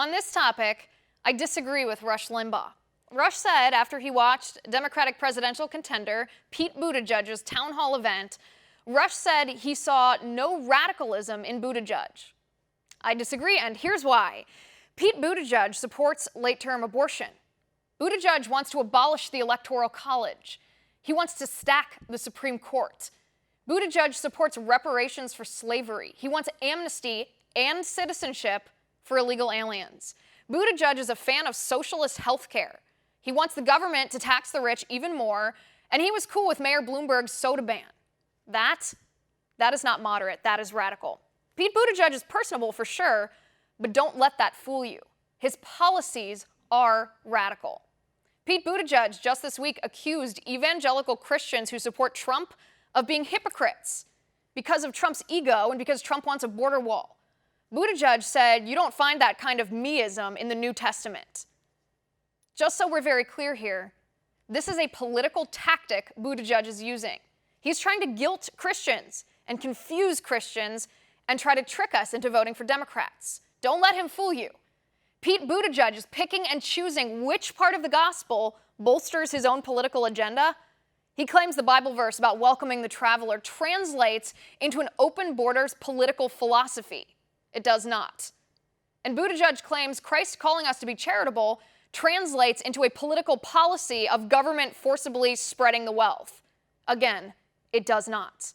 On this topic, I disagree with Rush Limbaugh. Rush said after he watched Democratic presidential contender Pete Buttigieg's town hall event, Rush said he saw no radicalism in Buttigieg. I disagree, and here's why. Pete Buttigieg supports late-term abortion. Buttigieg wants to abolish the Electoral College. He wants to stack the Supreme Court. Buttigieg supports reparations for slavery. He wants amnesty and citizenship for illegal aliens. Buttigieg is a fan of socialist health care. He wants the government to tax the rich even more, and he was cool with Mayor Bloomberg's soda ban. That is not moderate, that is radical. Pete Buttigieg is personable for sure, but don't let that fool you. His policies are radical. Pete Buttigieg just this week accused evangelical Christians who support Trump of being hypocrites because of Trump's ego and because Trump wants a border wall. Buttigieg said, "You don't find that kind of meism in the New Testament." Just so we're very clear here, this is a political tactic Buttigieg is using. He's trying to guilt Christians and confuse Christians and try to trick us into voting for Democrats. Don't let him fool you. Pete Buttigieg is picking and choosing which part of the gospel bolsters his own political agenda. He claims the Bible verse about welcoming the traveler translates into an open borders political philosophy. It does not. And Buttigieg claims Christ calling us to be charitable translates into a political policy of government forcibly spreading the wealth. Again, it does not.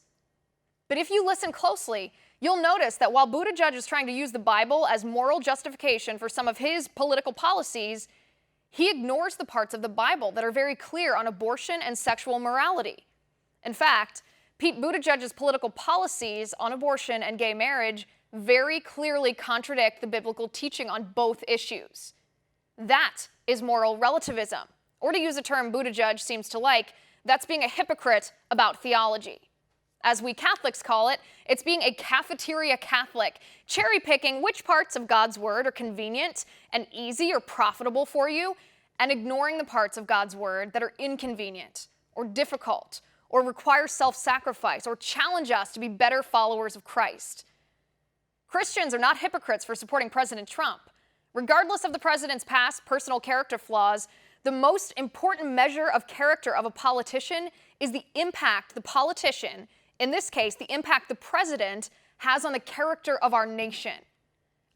But if you listen closely, you'll notice that while Buttigieg is trying to use the Bible as moral justification for some of his political policies, he ignores the parts of the Bible that are very clear on abortion and sexual morality. In fact, Pete Buttigieg's political policies on abortion and gay marriage very clearly contradict the biblical teaching on both issues. That is moral relativism, or to use a term Buttigieg seems to like, that's being a hypocrite about theology. As we Catholics call it, it's being a cafeteria Catholic, cherry-picking which parts of God's word are convenient and easy or profitable for you, and ignoring the parts of God's word that are inconvenient or difficult or require self-sacrifice or challenge us to be better followers of Christ. Christians are not hypocrites for supporting President Trump. Regardless of the president's past personal character flaws, the most important measure of character of a politician is the impact the politician, in this case, the impact the president, has on the character of our nation.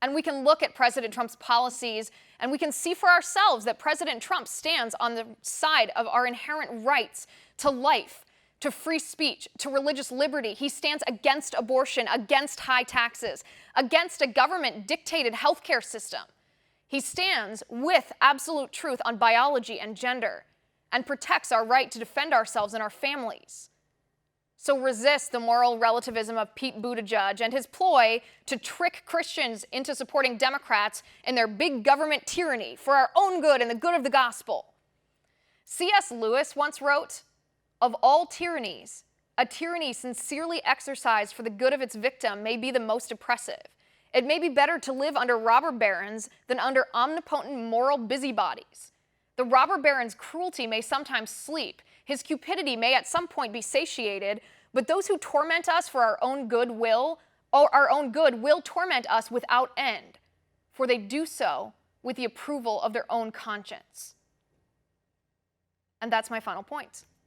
And we can look at President Trump's policies and we can see for ourselves that President Trump stands on the side of our inherent rights to life, to free speech, to religious liberty. He stands against abortion, against high taxes, against a government-dictated healthcare system. He stands with absolute truth on biology and gender and protects our right to defend ourselves and our families. So resist the moral relativism of Pete Buttigieg and his ploy to trick Christians into supporting Democrats in their big government tyranny for our own good and the good of the gospel. C.S. Lewis once wrote, "Of all tyrannies, a tyranny sincerely exercised for the good of its victim may be the most oppressive. It may be better to live under robber barons than under omnipotent moral busybodies. The robber baron's cruelty may sometimes sleep, his cupidity may at some point be satiated, but those who torment us for our own good will torment us without end, for they do so with the approval of their own conscience." And that's my final point.